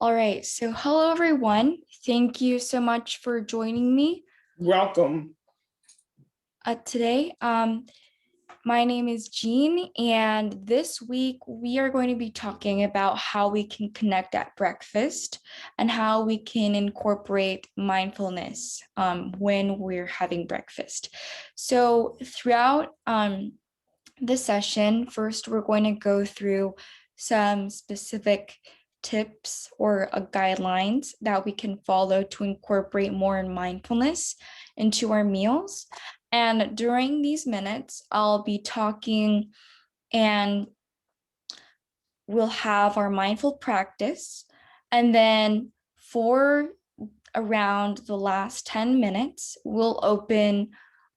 All right, so hello everyone. Thank you so much for joining me Welcome. today. My name is Jean, and this week we are going to be talking about how we can connect at breakfast and how we can incorporate mindfulness when we're having breakfast. So throughout the session, first we're going to go through some specific tips or guidelines that we can follow to incorporate more mindfulness into our meals. And during these minutes, I'll be talking and we'll have our mindful practice. And then for around the last 10 minutes, we'll open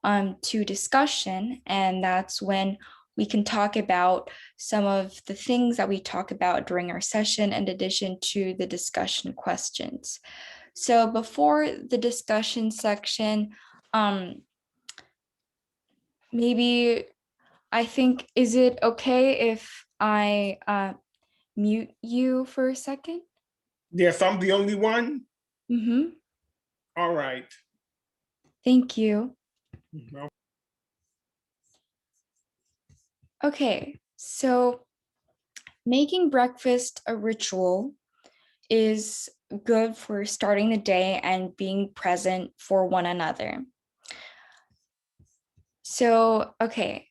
to discussion. And that's when we can talk about some of the things that we talk about during our session, in addition to the discussion questions. So before the discussion section, maybe I think, is it okay if I mute you for a second? Yes, I'm the only one. Mm-hmm. All right. Thank you. Well, Okay, so making breakfast a ritual is good for starting the day and being present for one another. So, okay,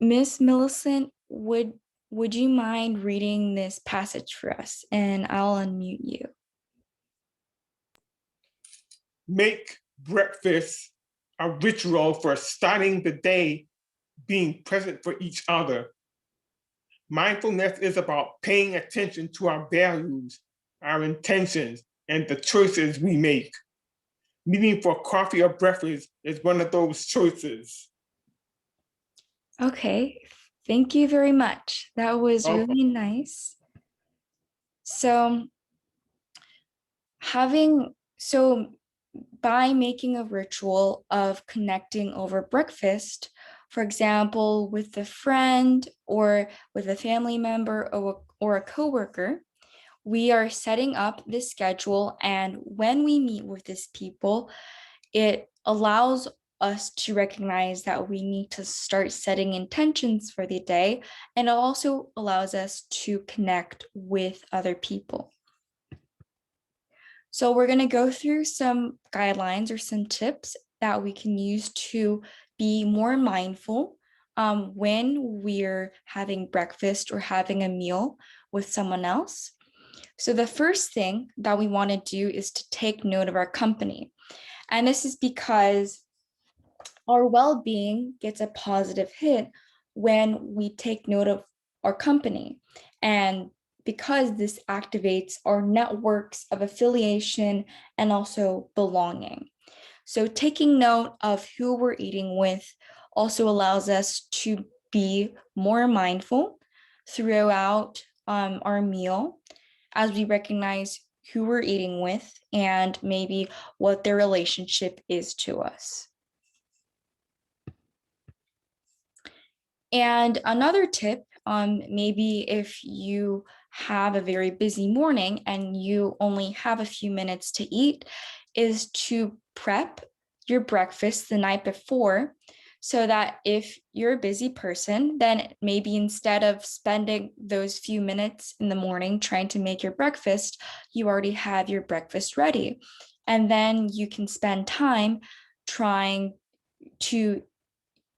Miss Millicent, would you mind reading this passage for us? And I'll unmute you. make breakfast a ritual for starting the day, being present for each other. Mindfulness is about paying attention to our values, our intentions, and the choices we make. Meeting for coffee or breakfast is one of those choices. Okay, thank you very much. That was Okay. really nice. So, having so by making a ritual of connecting over breakfast, for example, with a friend or with a family member or a coworker, we are setting up this schedule. And when we meet with these people, it allows us to recognize that we need to start setting intentions for the day. And it also allows us to connect with other people. So we're going to go through some guidelines or some tips that we can use to be more mindful when we're having breakfast or having a meal with someone else. So the first thing that we want to do is to take note of our company. And this is because our well-being gets a positive hit when we take note of our company. And because this activates our networks of affiliation and also belonging. So taking note of who we're eating with also allows us to be more mindful throughout our meal as we recognize who we're eating with and maybe what their relationship is to us. And another tip, maybe if you have a very busy morning and you only have a few minutes to eat, is to prep your breakfast the night before so that if you're a busy person, then maybe instead of spending those few minutes in the morning trying to make your breakfast, you already have your breakfast ready. And then trying to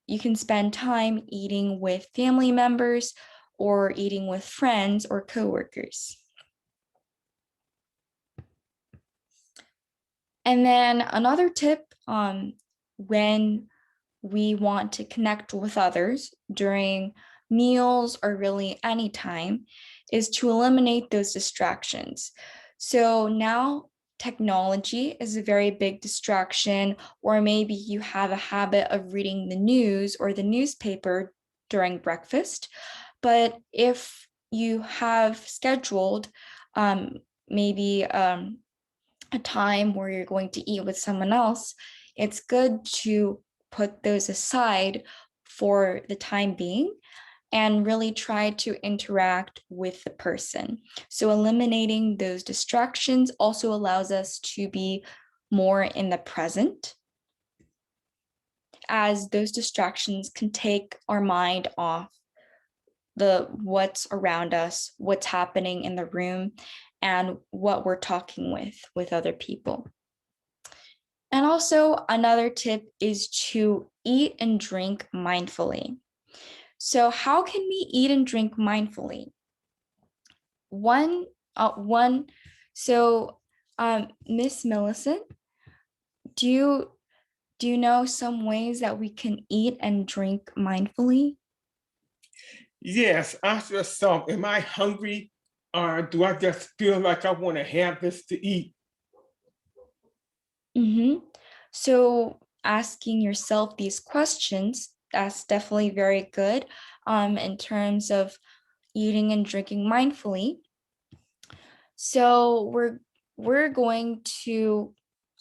you can spend time eating with family members or eating with friends or coworkers. And then another tip when we want to connect with others during meals or really any time is to eliminate those distractions. So now technology is a very big distraction, or maybe you have a habit of reading the news or the newspaper during breakfast. But if you have scheduled maybe a time where you're going to eat with someone else, it's good to put those aside for the time being and really try to interact with the person. So eliminating those distractions also allows us to be more in the present, as those distractions can take our mind off the what's around us, what's happening in the room, and what we're talking with other people. And also another tip is to eat and drink mindfully. So how can we eat and drink mindfully? One, so Miss Millicent, do you know some ways that we can eat and drink mindfully? Yes, ask yourself, am I hungry? Or do I just feel like I want to have this to eat? So asking yourself these questions, that's definitely very good in terms of eating and drinking mindfully. So we're going to,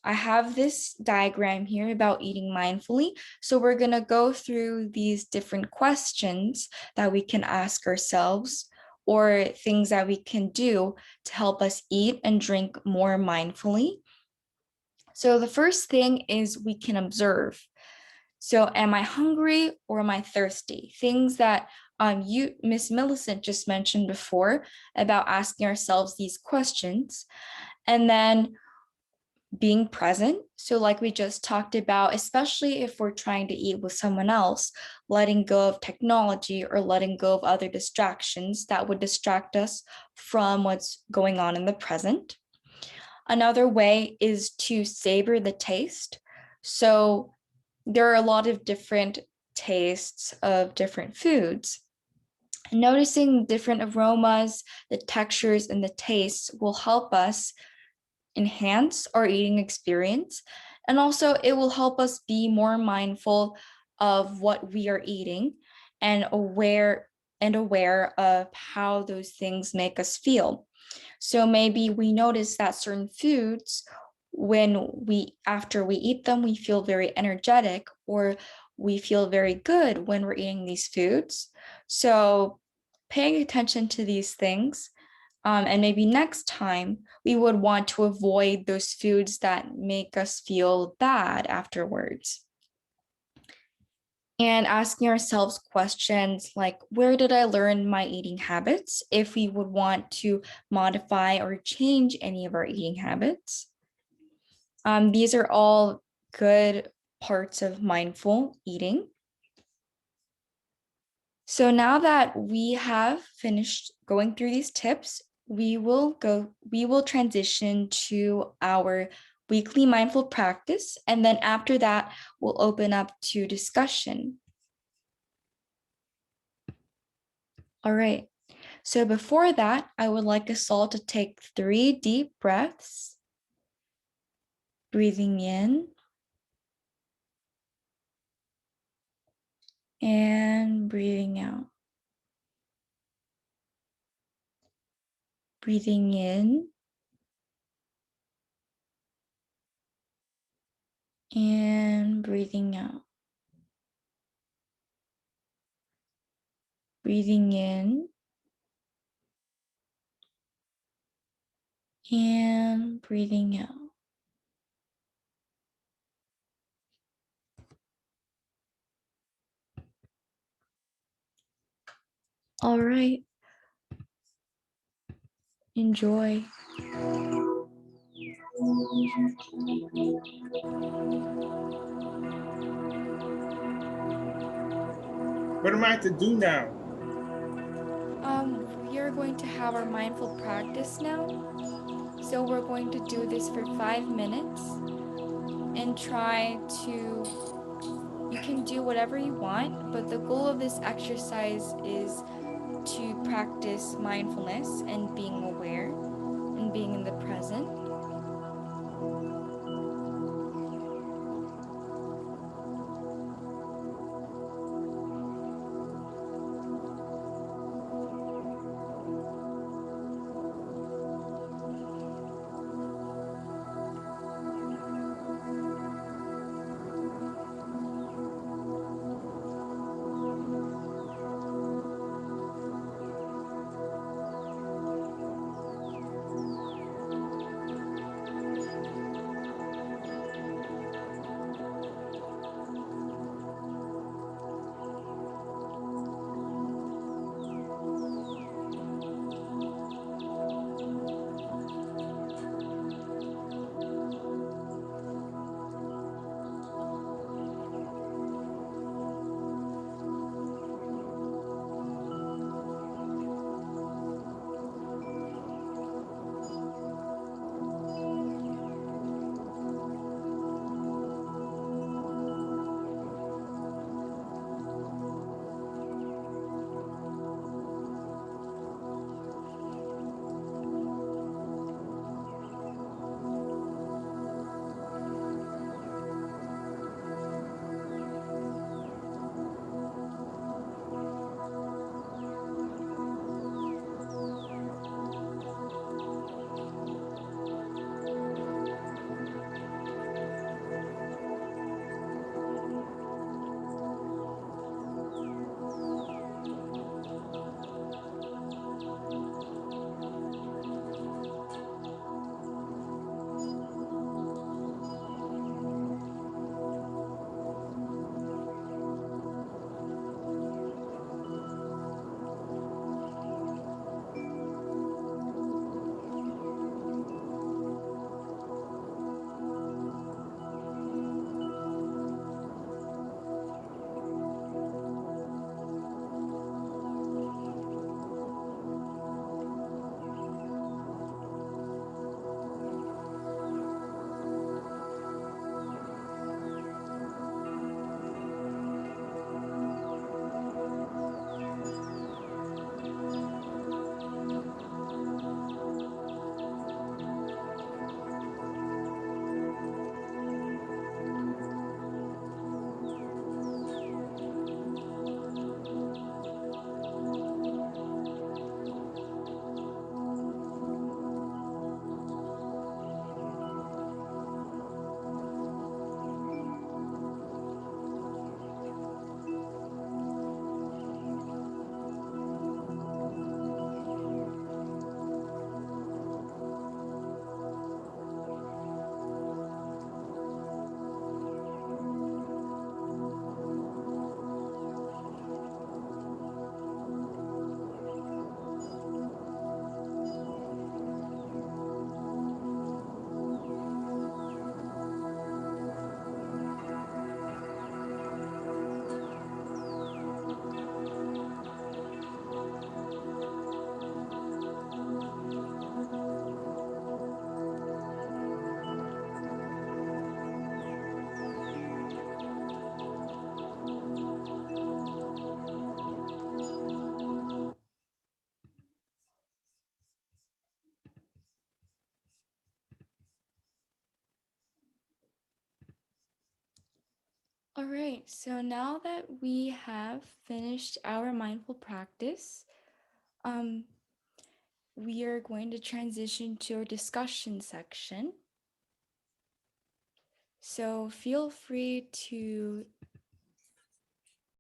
I have this diagram here about eating mindfully. So we're going to go through these different questions that we can ask ourselves, or things that we can do to help us eat and drink more mindfully. So the first thing is we can observe. So am I hungry or am I thirsty? Things that Miss Millicent just mentioned before about asking ourselves these questions. And then being present. So like we just talked about, especially if we're trying to eat with someone else, letting go of technology or letting go of other distractions that would distract us from what's going on in the present. Another way is to savor the taste. So there are a lot of different tastes of different foods. Noticing different aromas, the textures, and the tastes will help us enhance our eating experience. And also, it will help us be more mindful of what we are eating and aware of how those things make us feel. So maybe we notice that certain foods, after we eat them, we feel very energetic, or we feel very good when we're eating these foods. So paying attention to these things, and maybe next time we would want to avoid those foods that make us feel bad afterwards. And asking ourselves questions like, where did I learn my eating habits? If we would want to modify or change any of our eating habits. These are all good parts of mindful eating. So now that we have finished going through these tips, we will transition to our weekly mindful practice. And then after that, we'll open up to discussion. All right. So before that, I would like us all to take 3 deep breaths, breathing in and breathing out. Breathing in and breathing out. Breathing in and breathing out. All right. Enjoy. What am I to do now? We are going to have our mindful practice now. So we're going to do this for 5 minutes and try to, you can do whatever you want, but the goal of this exercise is to practice mindfulness and being aware and being in the present. All right, so now that we have finished our mindful practice, we are going to transition to our discussion section. So feel free to